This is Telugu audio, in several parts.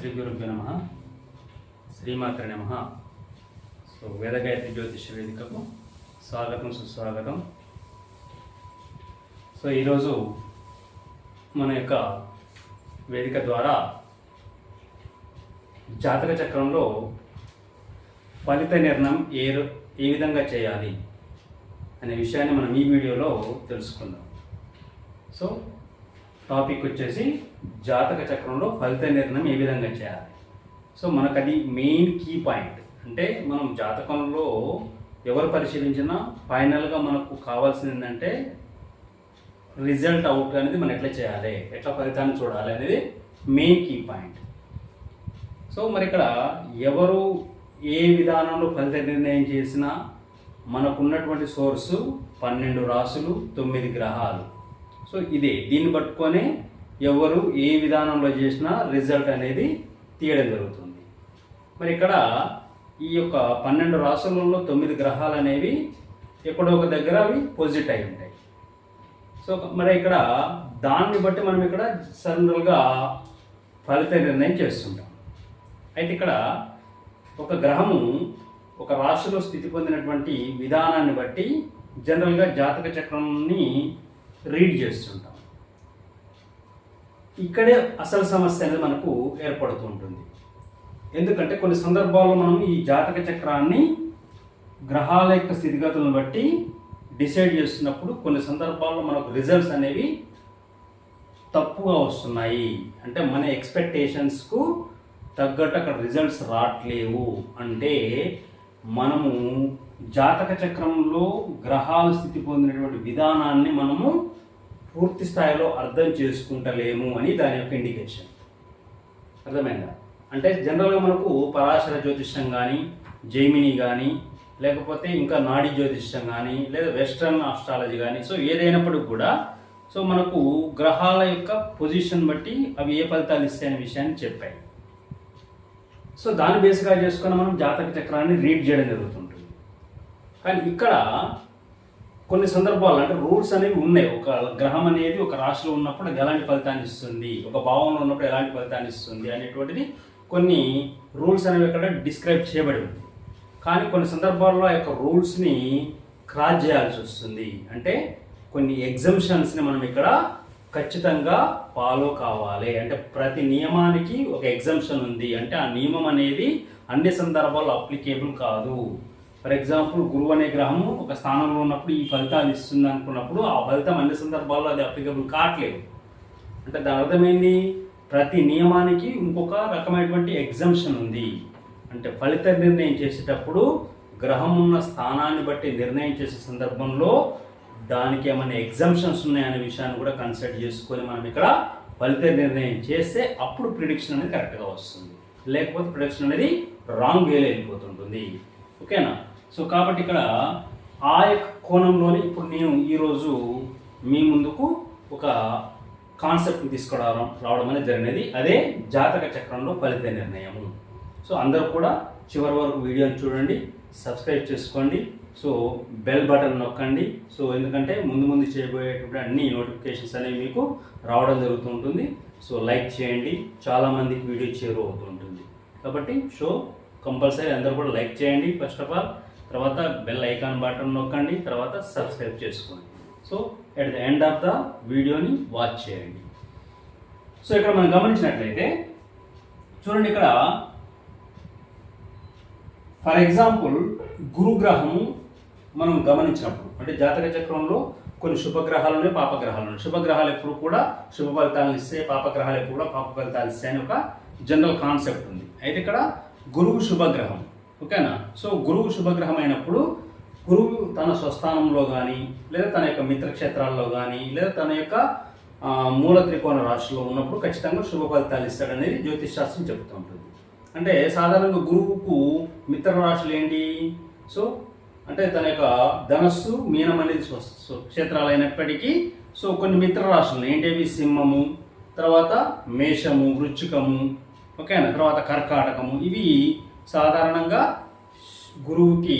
శ్రీ గురుభ్యో నమః శ్రీమాత్రే నమః. సో వేదగాయత్రి జ్యోతిష వేదికకు స్వాగతం సుస్వాగతం. సో ఈరోజు మన యొక్క వేదిక ద్వారా జాతక చక్రంలో ఫలిత నిర్ణయం ఏ విధంగా చేయాలి అనే విషయాన్ని మనం ఈ వీడియోలో తెలుసుకుందాం. సో టాపిక్ వచ్చేసి జాతక చక్రంలో ఫలిత నిర్ణయం ఏ విధంగా చేయాలి. సో మనకు అది మెయిన్ కీ పాయింట్. అంటే మనం జాతకంలో ఎవరు పరిశీలించినా ఫైనల్గా మనకు కావాల్సింది ఏంటంటే రిజల్ట్ అవుట్ అనేది మనం ఎట్లా చేయాలి, ఎట్లా ఫలితాన్ని చూడాలి అనేది మెయిన్ కీ పాయింట్. సో మరి ఇక్కడ ఎవరు ఏ విధానంలో ఫలిత నిర్ణయం చేసినా మనకున్నటువంటి సోర్సు 12 రాసులు 9 గ్రహాలు. సో దీన్ని పట్టుకొని ఎవరు ఏ విధానంలో చేసినా రిజల్ట్ అనేది తీయడం జరుగుతుంది. మరి ఇక్కడ ఈ యొక్క 12 రాసులలో 9 గ్రహాలు అనేవి ఎక్కడో ఒక దగ్గర అవి పొజిట్ అయి ఉంటాయి. సో మరి ఇక్కడ దాన్ని బట్టి మనం ఇక్కడ జనరల్గా ఫలిత నిర్ణయం చేస్తుంటాం. అయితే ఇక్కడ ఒక గ్రహము ఒక రాశిలో స్థితి పొందినటువంటి విధానాన్ని బట్టి జనరల్గా జాతక చక్రాన్ని రీడ్ చేస్తుంటాం. ఇక్కడే అసలు సమస్య అనేది మనకు ఏర్పడుతూ ఉంటుంది. ఎందుకంటే కొన్ని సందర్భాల్లో మనం ఈ జాతక చక్రాన్ని గ్రహాల యొక్క స్థితిగతులను బట్టి డిసైడ్ చేస్తున్నప్పుడు కొన్ని సందర్భాల్లో మనకు రిజల్ట్స్ అనేవి తప్పుగా వస్తున్నాయి. అంటే మన ఎక్స్పెక్టేషన్స్కు తగ్గట్టు అక్కడ రిజల్ట్స్ రావట్లేవు అంటే మనము జాతక చక్రంలో గ్రహాలు స్థితి పొందినటువంటి విధానాన్ని మనము పూర్తి స్థాయిలో అర్థం చేసుకుంటలేము అని దాని యొక్క ఇండికేషన్. అర్థమైందా? అంటే జనరల్గా మనకు పరాశర జ్యోతిష్యం కానీ, జైమిని కానీ, లేకపోతే ఇంకా నాడీ జ్యోతిష్యం కానీ, లేదా వెస్ట్రన్ ఆస్ట్రాలజీ కానీ, సో ఏదైనప్పటికీ కూడా సో మనకు గ్రహాల యొక్క పొజిషన్ బట్టి అవి ఏ ఫలితాలు ఇస్తాయనే విషయాన్ని చెప్పాయి. సో దాన్ని బేస్గా చేసుకుని మనం జాతక చక్రాన్ని రీడ్ చేయడం జరుగుతుంటుంది. కానీ ఇక్కడ కొన్ని సందర్భాలు అంటే రూల్స్ అనేవి ఉన్నాయి. ఒక గ్రహం అనేది ఒక రాశిలో ఉన్నప్పుడు అది ఎలాంటి ఫలితాన్ని ఇస్తుంది, ఒక భావంలో ఉన్నప్పుడు ఎలాంటి ఫలితాన్ని ఇస్తుంది అనేటువంటిది కొన్ని రూల్స్ అనేవి ఇక్కడ డిస్క్రైబ్ చేయబడి ఉంది. కానీ కొన్ని సందర్భాల్లో ఆ యొక్క రూల్స్ని క్రాస్ చేయాల్సి వస్తుంది. అంటే కొన్ని ఎగ్జంప్షన్స్ని మనం ఇక్కడ ఖచ్చితంగా ఫాలో కావాలి. అంటే ప్రతి నియమానికి ఒక ఎగ్జంప్షన్ ఉంది. అంటే ఆ నియమం అనేది అన్ని సందర్భాల్లో అప్లికేబుల్ కాదు. ఫర్ ఎగ్జాంపుల్ గురువు అనే గ్రహము ఒక స్థానంలో ఉన్నప్పుడు ఈ ఫలితాలు ఇస్తుంది అనుకున్నప్పుడు ఆ ఫలితం అన్ని సందర్భాల్లో అది అప్లికేబుల్ కావట్లేదు. అంటే దాని అర్థమైంది ప్రతి నియమానికి ఇంకొక రకమైనటువంటి ఎగ్జంప్షన్ ఉంది. అంటే ఫలిత నిర్ణయం చేసేటప్పుడు గ్రహం ఉన్న స్థానాన్ని బట్టి నిర్ణయం చేసే సందర్భంలో దానికి ఏమైనా ఎగ్జంప్షన్స్ ఉన్నాయనే విషయాన్ని కూడా కన్సిడర్ చేసుకొని మనం ఇక్కడ ఫలిత నిర్ణయం చేస్తే అప్పుడు ప్రిడిక్షన్ అనేది కరెక్ట్గా వస్తుంది. లేకపోతే ప్రిడిక్షన్ అనేది రాంగ్ వేలో వెళ్ళిపోతుంటుంది. ఓకేనా? సో కాబట్టి ఇక్కడ ఆ యొక్క కోణంలోనే ఇప్పుడు నేను ఈరోజు మీ ముందుకు ఒక కాన్సెప్ట్ని రావడం అనేది జరిగినది. అదే జాతక చక్రంలో ఫలిత నిర్ణయము. సో అందరూ కూడా చివరి వరకు వీడియోని చూడండి, సబ్స్క్రైబ్ చేసుకోండి, సో బెల్ బటన్ నొక్కండి. సో ఎందుకంటే ముందు చేయబోయేటువంటి అన్ని నోటిఫికేషన్స్ అనేవి మీకు రావడం జరుగుతుంటుంది. సో లైక్ చేయండి, చాలామందికి వీడియో చేరువవుతుంటుంది. కాబట్టి సో కంపల్సరీ అందరూ కూడా లైక్ చేయండి ఫస్ట్ ఆఫ్ ఆల్, తర్వాత బెల్ ఐకాన్ బటన్ నొక్కండి, తర్వాత సబ్స్క్రైబ్ చేసుకోండి. So at the end of the వీడియోని వాచ్ చేయండి. సో ఇక్కడ మనం గమనించినట్లయితే చూడండి, ఇక్కడ ఫర్ ఎగ్జాంపుల్ గురుగ్రహము మనం గమనించినప్పుడు అంటే జాతక చక్రంలో కొన్ని శుభగ్రహాలు ఉన్నాయి, పాపగ్రహాలు ఉన్నాయి. శుభగ్రహాలు ఎప్పుడు కూడా శుభ ఫలితాలను ఇస్తాయి, పాపగ్రహాలు ఎప్పుడు కూడా పాప ఫలితాలు ఇస్తాయి అని ఒక జనరల్ కాన్సెప్ట్ ఉంది. అయితే ఇక్కడ గురువు శుభగ్రహం. ఓకేనా? సో గురువు శుభగ్రహం అయినప్పుడు గురువు తన స్వస్థానంలో కానీ, లేదా తన యొక్క మిత్రక్షేత్రాల్లో కానీ, లేదా తన యొక్క మూల త్రికోణ రాశిలో ఉన్నప్పుడు ఖచ్చితంగా శుభ ఫలితాలు ఇస్తాడనేది జ్యోతిష్ శాస్త్రం చెబుతూ ఉంటుంది. అంటే సాధారణంగా గురువుకు మిత్ర రాశులు ఏంటి? సో అంటే తన యొక్క ధనస్సు మీనం అనేది క్షేత్రాలు అయినప్పటికీ సో కొన్ని మిత్ర రాశులు ఏంటవి? సింహము, తర్వాత మేషము, వృశ్చికము, ఓకేనా, తర్వాత కర్కాటకము. ఇవి సాధారణంగా గురువుకి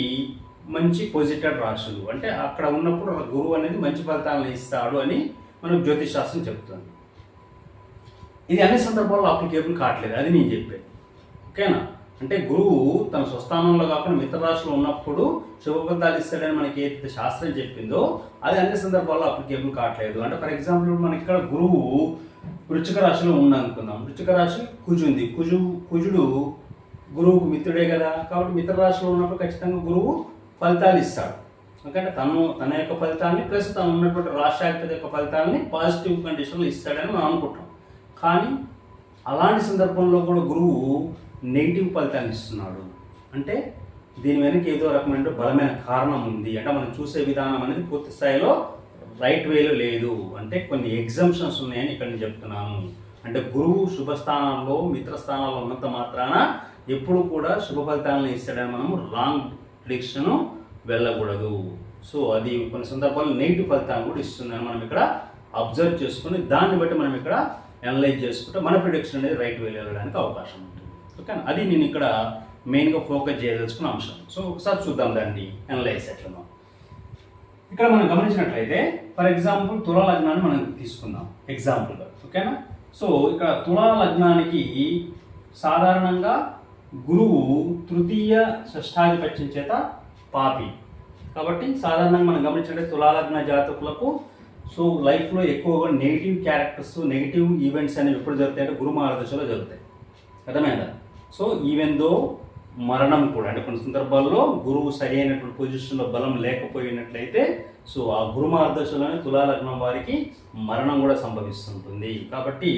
మంచి పొజిటెడ్ రాశులు. అంటే అక్కడ ఉన్నప్పుడు గురువు అనేది మంచి ఫలితాలను ఇస్తాడు అని మనకు జ్యోతిష్ శాస్త్రం చెప్తుంది. ఇది అన్ని సందర్భాల్లో అప్లికేబుల్ కావట్లేదు, అది నేను చెప్పేది. ఓకేనా? అంటే గురువు తన స్వస్థానంలో కాకుండా మిత్ర రాశిలో ఉన్నప్పుడు శుభ ఫలితాలు ఇస్తాడని మనకి ఏదైతే శాస్త్రం చెప్పిందో అది అన్ని సందర్భాల్లో అప్లికేబుల్ కావట్లేదు. అంటే ఫర్ ఎగ్జాంపుల్ మనకి ఇక్కడ గురువు వృశ్చిక రాశిలో ఉందనుకుందాం. వృశ్చిక రాశి కుజుంది. కుజుడు గురువుకు మిత్రుడే కదా, కాబట్టి మిత్ర రాశిలో ఉన్నప్పుడు ఖచ్చితంగా గురువు ఫలితాలు ఇస్తాడు. ఎందుకంటే తన యొక్క ఫలితాన్ని ప్లస్ తను ఉన్నటువంటి రాష్ట్రాధిపతి యొక్క ఫలితాలని పాజిటివ్ కండిషన్లో ఇస్తాడని మనం అనుకుంటాం. కానీ అలాంటి సందర్భంలో కూడా గురువు నెగిటివ్ ఫలితాన్ని ఇస్తున్నాడు. అంటే దీని వెనక ఏదో రకమైన బలమైన కారణం ఉంది. అంటే మనం చూసే విధానం అనేది పూర్తి స్థాయిలో రైట్ వేలో లేదు. అంటే కొన్ని ఎగ్జంప్షన్స్ ఉన్నాయని ఇక్కడ నేను చెప్తున్నాను. అంటే గురువు శుభస్థానంలో మిత్రస్థానాల్లో ఉన్నంత మాత్రాన ఎప్పుడు కూడా శుభ ఫలితాలను ఇస్తాడని మనము రాంగ్ ప్రిడిక్షన్ వెళ్ళకూడదు. సో అది కొన్ని సందర్భాల్లో నెగిటివ్ ఫలితాలను కూడా ఇస్తుందని మనం ఇక్కడ అబ్జర్వ్ చేసుకుని దాన్ని బట్టి మనం ఇక్కడ అనలైజ్ చేసుకుంటే మన ప్రిడిక్షన్ అనేది రైట్ వేలో వెళ్ళడానికి అవకాశం ఉంటుంది. ఓకే, అది నేను ఇక్కడ మెయిన్గా ఫోకస్ చేయదలుచుకున్న అంశం. సో ఒకసారి చూద్దాం దాన్ని అనలైజ్ ఎట్లనో. ఇక్కడ మనం గమనించినట్లయితే ఫర్ ఎగ్జాంపుల్ తులా లగ్నాన్ని మనం తీసుకుందాం ఎగ్జాంపుల్గా. ఓకేనా? సో ఇక్కడ తులా లగ్నానికి సాధారణంగా గురువు తృతీయ షష్ఠాధిపత్యం చేత పాపి. కాబట్టి సాధారణంగా మనం గమనించినట్లయితే తులా లగ్న జాతకులకు సో లైఫ్లో ఎక్కువగా నెగిటివ్ క్యారెక్టర్స్, నెగిటివ్ ఈవెంట్స్ అనేవి ఎప్పుడు జరుగుతాయంటే గురు మార్గదర్శలో జరుగుతాయి. అర్థమైందా? సో ఈవెన్ దో మరణం కూడా, అంటే కొన్ని సందర్భాల్లో గురువు సరి అయినటువంటి పొజిషన్లో బలం లేకపోయినట్లయితే సో ఆ గురు మార్గదర్శలోనే తులా లగ్నం వారికి మరణం కూడా సంభవిస్తుంటుంది. కాబట్టి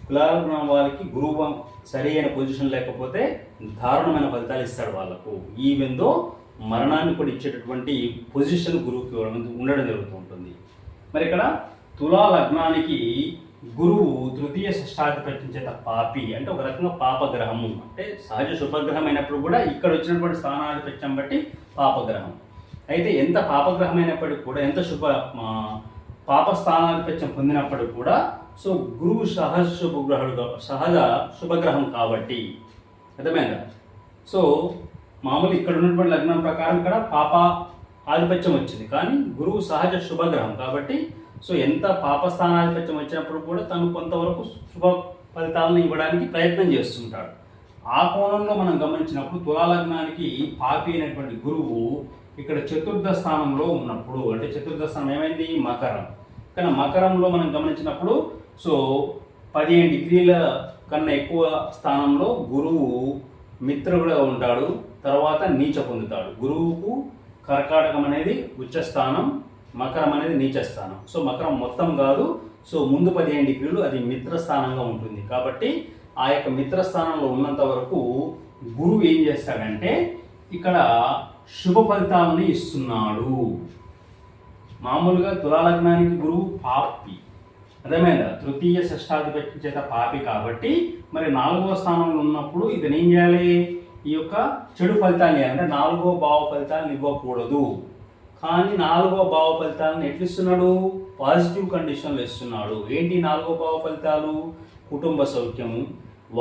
తులా లగ్నం వారికి గురువు సరి అయిన పొజిషన్ లేకపోతే దారుణమైన ఫలితాలు ఇస్తాడు వాళ్ళకు. ఈవెన్ దో మరణాన్ని కూడా ఇచ్చేటటువంటి పొజిషన్ గురువుకి ఉండడం జరుగుతూ ఉంటుంది. మరి ఇక్కడ తులా లగ్నానికి గురువు తృతీయ షష్ఠాధిపత్యం చేత పాపి, అంటే ఒక రకంగా పాపగ్రహము. అంటే సహజ శుభగ్రహం అయినప్పుడు కూడా ఇక్కడ వచ్చినటువంటి స్థానాధిపత్యం బట్టి పాపగ్రహం. అయితే ఎంత పాపగ్రహం అయినప్పటికీ కూడా, ఎంత పాప స్థానాధిపత్యం పొందినప్పటికీ కూడా సో గురువు సహజ శుభగ్రహం కాబట్టి. అర్థమైందా? సో మామూలు ఇక్కడ ఉన్నటువంటి లగ్నం ప్రకారం ఇక్కడ పాప ఆధిపత్యం వచ్చింది, కానీ గురువు సహజ శుభగ్రహం కాబట్టి సో ఎంత పాపస్థానాధిపత్యం వచ్చినప్పుడు కూడా తను కొంతవరకు శుభ ఫలితాలను ఇవ్వడానికి ప్రయత్నం చేస్తుంటాడు. ఆ కోణంలో మనం గమనించినప్పుడు తులా లగ్నానికి పాపి అయినటువంటి గురువు ఇక్కడ చతుర్థ స్థానంలో ఉన్నప్పుడు, అంటే చతుర్థ స్థానం ఏమైంది? మకరం. కానీ మకరంలో మనం గమనించినప్పుడు సో 15 డిగ్రీల కన్నా ఎక్కువ స్థానంలో గురువు మిత్రుడుగా ఉంటాడు, తర్వాత నీచ పొందుతాడు. గురువుకు కర్కాటకం అనేది ఉచ్చ స్థానం, మకరం అనేది నీచ స్థానం. సో మకరం మొత్తం కాదు, సో ముందు 15 డిగ్రీలు అది మిత్రస్థానంగా ఉంటుంది. కాబట్టి ఆ యొక్క మిత్రస్థానంలో ఉన్నంత వరకు గురువు ఏం చేస్తాడంటే ఇక్కడ శుభ ఫలితాలని ఇస్తున్నాడు. మామూలుగా తులా లగ్నానికి గురువు పాపి, అర్థమైందా? తృతీయ షష్ఠాధిపత్యం చేత పాపి కాబట్టి మరి 4వ స్థానంలో ఉన్నప్పుడు ఇతను ఏం చేయాలి? ఈ యొక్క చెడు ఫలితాన్ని ఇవ్వాలి. అంటే 4వ భావ ఫలితాలను ఇవ్వకూడదు. కానీ 4వ భావ ఫలితాలను ఎట్లు ఇస్తున్నాడు? పాజిటివ్ కండిషన్లు ఇస్తున్నాడు. ఏంటి 4వ భావ ఫలితాలు? కుటుంబ సౌఖ్యము,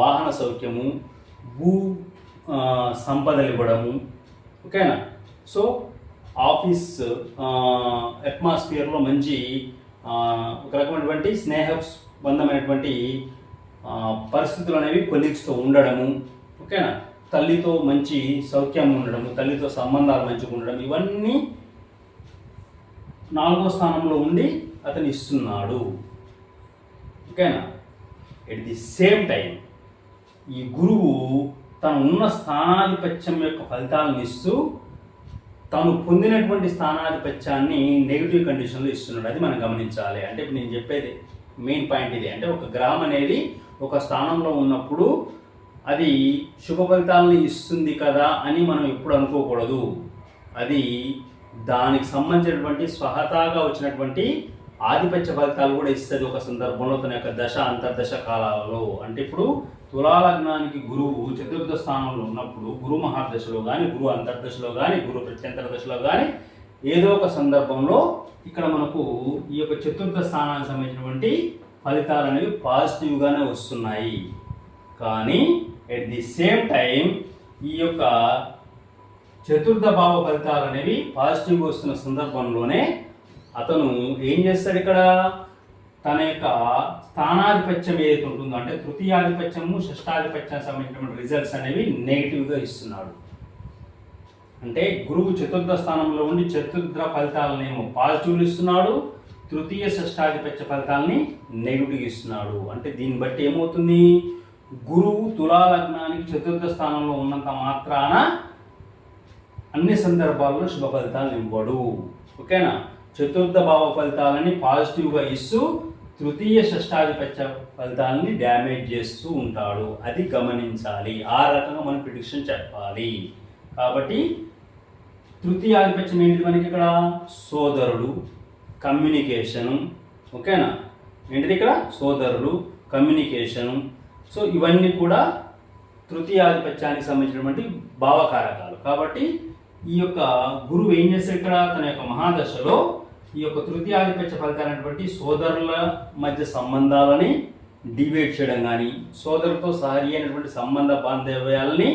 వాహన సౌఖ్యము, భూ సంపదలు ఇవ్వడము. ఓకేనా? సో ఆఫీస్ అట్మాస్ఫియర్లో మంచి ఒక రకమైనటువంటి స్నేహబంధమైనటువంటి పరిస్థితులు అనేవి కొలీగ్స్తో ఉండడము. ఓకేనా? తల్లితో మంచి సౌఖ్యం ఉండడము, తల్లితో సంబంధాలు మంచిగా ఉండడం, ఇవన్నీ 4వ స్థానంలో ఉండి అతను ఇస్తున్నాడు. ఓకేనా? ఎట్ ది సేమ్ టైం ఈ గురువు తను ఉన్న స్థానాధిపత్యం యొక్క ఫలితాలను ఇస్తూ తను పొందినటువంటి స్థానాధిపత్యాన్ని నెగిటివ్ కండిషన్లో ఇస్తున్నాడు. అది మనం గమనించాలి. అంటే ఇప్పుడు నేను చెప్పేది మెయిన్ పాయింట్ ఇదే. అంటే ఒక గ్రహం అనేది ఒక స్థానంలో ఉన్నప్పుడు అది శుభ ఫలితాలను ఇస్తుంది కదా అని మనం ఎప్పుడు అనుకోకూడదు. అది దానికి సంబంధించినటువంటి స్వహతాగా వచ్చినటువంటి ఆధిపత్య ఫలితాలు కూడా ఇస్తుంది ఒక సందర్భంలో తన యొక్క దశ అంతర్దశ కాలాలలో. అంటే ఇప్పుడు తులా లగ్నానికి గురువు చతుర్థ స్థానంలో ఉన్నప్పుడు గురు మహాదశలో కానీ, గురు అంతర్దశలో కానీ, గురు ప్రత్యంతర దశలో కానీ ఏదో ఒక సందర్భంలో ఇక్కడ మనకు ఈ యొక్క చతుర్థ స్థానానికి సంబంధించినటువంటి ఫలితాలు అనేవి పాజిటివ్గానే వస్తున్నాయి. కానీ ఎట్ ది సేమ్ టైం ఈ యొక్క చతుర్థ భావ ఫలితాలు అనేవి పాజిటివ్గా వస్తున్న సందర్భంలోనే అతను ఏం చేస్తాడు? ఇక్కడ తన యొక్క స్థానాధిపత్యం ఏదైతే ఉంటుందో అంటే తృతీయాధిపత్యము షష్టాధిపత్యం సంబంధించిన రిజల్ట్స్ అనేవి నెగిటివ్గా ఇస్తున్నాడు. అంటే గురువు చతుర్థ స్థానంలో ఉండి చతుర్థ ఫలితాలనేమో పాజిటివ్లు ఇస్తున్నాడు, తృతీయ షష్టాధిపత్య ఫలితాలని నెగిటివ్ ఇస్తున్నాడు. అంటే దీన్ని బట్టి ఏమవుతుంది, గురువు తులా లగ్నానికి చతుర్థ స్థానంలో ఉన్నంత మాత్రాన అన్ని సందర్భాల్లో శుభ ఫలితాలను ఇవ్వడు. ఓకేనా? చతుర్థ భావ ఫలితాలని పాజిటివ్గా ఇస్తూ తృతీయ షష్టాధిపత్య ఫలితాలని డ్యామేజ్ చేస్తూ ఉంటాడు. అది గమనించాలి. ఆ రకంగా మనం ప్రిడిక్షన్ చెప్పాలి. కాబట్టి తృతీయాధిపత్యం ఏంటిది మనకి ఇక్కడ? సోదరుడు, కమ్యూనికేషను. ఓకేనా? ఏంటిది ఇక్కడ? సోదరుడు, కమ్యూనికేషను. సో ఇవన్నీ కూడా తృతీయాధిపత్యానికి సంబంధించినటువంటి భావకారకాలు. కాబట్టి ఈ యొక్క గురువు ఏం చేస్తాడు ఇక్కడ? తన యొక్క మహాదశలో ఈ యొక్క తృతీయాధిపత్య ఫలితాలైనటువంటి సోదరుల మధ్య సంబంధాలని డిబేట్ చేయడం కానీ, సోదరులతో సరి అయినటువంటి సంబంధ బాంధవ్యాలని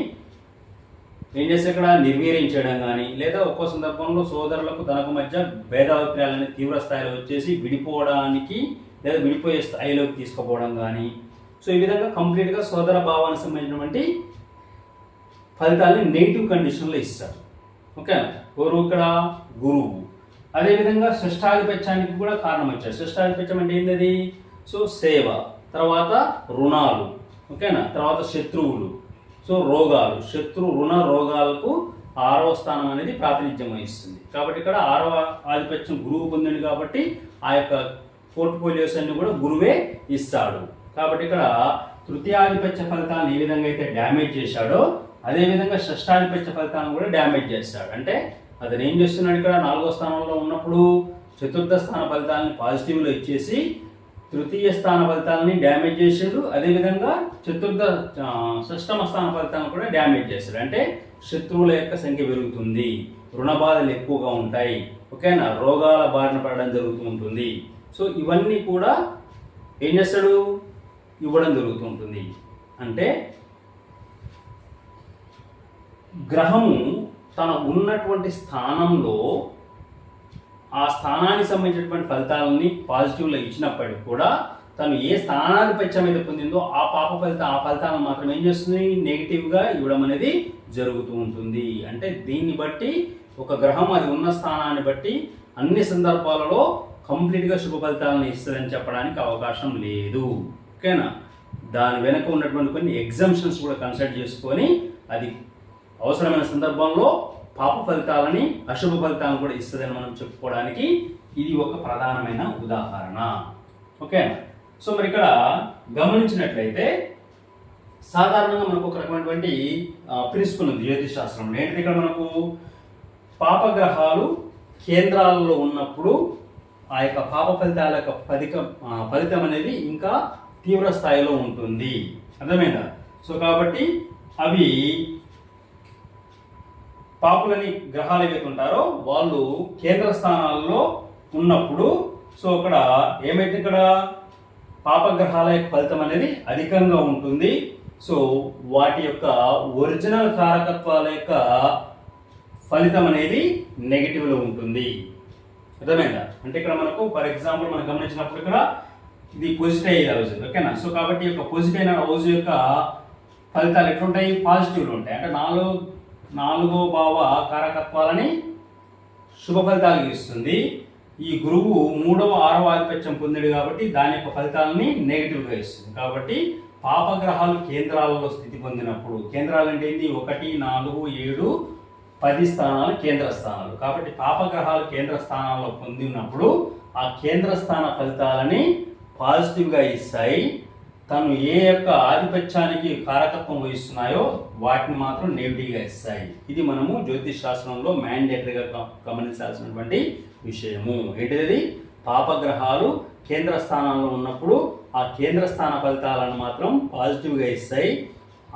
ఏం చేస్తే ఇక్కడ నిర్వీర్యం చేయడం కానీ, లేదా ఒక్కో సందర్భంలో సోదరులకు తనకు మధ్య భేదాభిప్రాయాలని తీవ్ర స్థాయిలో వచ్చేసి విడిపోవడానికి లేదా విడిపోయే స్థాయిలోకి తీసుకుపోవడం కానీ, సో ఈ విధంగా కంప్లీట్గా సోదర భావానికి సంబంధించినటువంటి ఫలితాలని నెగిటివ్ కండిషన్లో ఇస్తారు. ఓకేనా? ఎవరు ఇక్కడ? గురువు. అదేవిధంగా షష్టాధిపత్యానికి కూడా కారణం వచ్చారు. షష్టాధిపత్యం అంటే ఏంటది? సో సేవ, తర్వాత రుణాలు. ఓకేనా? తర్వాత శత్రువులు, సో రోగాలు. రుణ రోగాలకు 6వ స్థానం అనేది ప్రాతినిధ్యం వహిస్తుంది. కాబట్టి ఇక్కడ 6వ ఆధిపత్యం గురువు పొందింది కాబట్టి ఆ యొక్క పోర్ట్ఫోలియోస్ అన్ని కూడా గురువే ఇస్తాడు. కాబట్టి ఇక్కడ తృతీయాధిపత్య ఫలితాలను ఏ విధంగా అయితే డ్యామేజ్ చేశాడో అదేవిధంగా షష్టాధిపత్య ఫలితాలను కూడా డ్యామేజ్ చేస్తాడు. అంటే అతను ఏం చేస్తున్నాడు ఇక్కడ? 4వ స్థానంలో ఉన్నప్పుడు చతుర్థ స్థాన ఫలితాలని పాజిటివ్లో ఇచ్చేసి తృతీయ స్థాన ఫలితాలని డ్యామేజ్ చేసాడు. అదేవిధంగా షష్టమ స్థాన ఫలితాలను కూడా డ్యామేజ్ చేశాడు. అంటే శత్రువుల యొక్క సంఖ్య పెరుగుతుంది, రుణ బాధలు ఎక్కువగా ఉంటాయి. ఓకేనా? రోగాల బారిన పడడం జరుగుతూ ఉంటుంది. సో ఇవన్నీ కూడా ఏం చేస్తాడు? ఇవ్వడం జరుగుతూ ఉంటుంది. అంటే గ్రహము తన ఉన్నటువంటి స్థానంలో ఆ స్థానానికి సంబంధించినటువంటి ఫలితాలని పాజిటివ్లో ఇచ్చినప్పటికీ కూడా తను ఏ స్థానాధిపత్యం అయితే పొందిందో ఆ ఫలితాలను మాత్రం ఏం చేస్తుంది? నెగిటివ్గా ఇవ్వడం అనేది జరుగుతూ ఉంటుంది. అంటే దీన్ని బట్టి ఒక గ్రహం అది ఉన్న స్థానాన్ని బట్టి అన్ని సందర్భాలలో కంప్లీట్గా శుభ ఫలితాలను ఇస్తుందని చెప్పడానికి అవకాశం లేదు. ఓకేనా? దాని వెనక ఉన్నటువంటి కొన్ని ఎగ్జామ్షన్స్ కూడా కన్సిడర్ చేసుకొని అది అవసరమైన సందర్భంలో పాప ఫలితాలని అశుభ ఫలితాలను కూడా ఇస్తుందని మనం చెప్పుకోవడానికి ఇది ఒక ప్రధానమైన ఉదాహరణ. ఓకేనా? సో మరి ఇక్కడ గమనించినట్లయితే సాధారణంగా మనకు ఒక రకమైనటువంటి ప్రిన్సిపల్ ఉంది జ్యోతిష్ శాస్త్రంలో. ఏంటంటే ఇక్కడ మనకు పాపగ్రహాలు కేంద్రాలలో ఉన్నప్పుడు ఆ యొక్క పాప ఫలితాల యొక్క ఫలితం అనేది ఇంకా తీవ్ర స్థాయిలో ఉంటుంది. అర్థమైందా? సో కాబట్టి అవి పాపులని గ్రహాలు ఏవైతే ఉంటారో వాళ్ళు కేంద్ర స్థానాల్లో ఉన్నప్పుడు సో ఇక్కడ ఏమైతే ఇక్కడ పాపగ్రహాల యొక్క ఫలితం అనేది అధికంగా ఉంటుంది. సో వాటి యొక్క ఒరిజినల్ కారకత్వాల యొక్క ఫలితం అనేది నెగిటివ్లో ఉంటుంది. అర్థమైందా? అంటే ఇక్కడ మనకు ఫర్ ఎగ్జాంపుల్ మనం గమనించినప్పుడు ఇక్కడ ఇది పాజిటివ్ అయిన హౌస్. ఓకేనా? సో కాబట్టి ఈ యొక్క పాజిటివ్ అయిన హౌస్ యొక్క ఫలితాలు ఎట్లుంటాయి? పాజిటివ్లు ఉంటాయి. అంటే నాలుగో భావ కారకత్వాలని శుభ ఫలితాలు ఇస్తుంది. ఈ గురువు 3వ 6వ ఆధిపత్యం పొందాడు కాబట్టి దాని యొక్క ఫలితాలని నెగిటివ్గా ఇస్తుంది. కాబట్టి పాపగ్రహాలు కేంద్రాలలో స్థితి పొందినప్పుడు, కేంద్రాలు అంటే ఏంటి? 1, 4, 7, 10 స్థానాలు కేంద్ర స్థానాలు. కాబట్టి పాపగ్రహాలు కేంద్ర స్థానాల్లో పొందినప్పుడు ఆ కేంద్ర స్థాన ఫలితాలని పాజిటివ్గా ఇస్తాయి. తను ఏ యొక్క ఆధిపత్యానికి కారకత్వం వహిస్తున్నాయో వాటిని మాత్రం నెగిటివ్గా ఇస్తాయి. ఇది మనము జ్యోతిష్ శాస్త్రంలో మ్యాండేటరీగా గమనించాల్సినటువంటి విషయము. ఏంటిది? పాపగ్రహాలు కేంద్ర స్థానాల్లో ఉన్నప్పుడు ఆ కేంద్ర స్థాన ఫలితాలను మాత్రం పాజిటివ్గా ఇస్తాయి.